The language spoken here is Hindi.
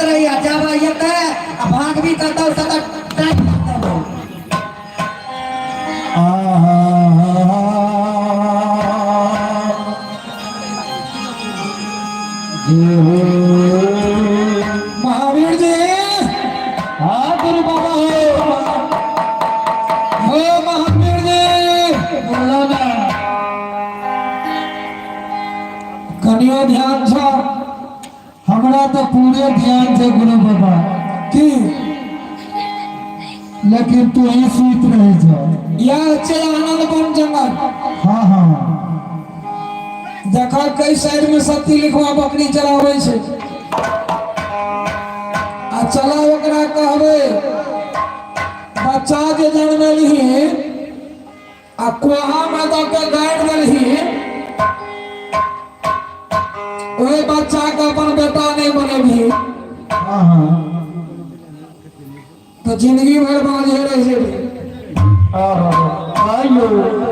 रही है जब ये कहे भाग भी करता हूँ सदा टाइम महावीर जी हाँ गुरु बाबा हो महावीर जी बोला ना कनियो ध्यान छ हमरा तो पूरे ध्यान से गुरु बाबा की लेकिन तू ही सूत रहे जा यह छे आनंद बन जंगल हाँ हाँ देखा कई साइड में सत्ती लिखवा बकरी चलावे छे आ चला ओकरा कहबे बच्चा जे जन्मली आ कोहा में दो के गाड़ देलही ओए बच्चा के अपन बेटा नहीं बनेबी हाँ हाँ तो जिंदगी भर बांझे रह जेबी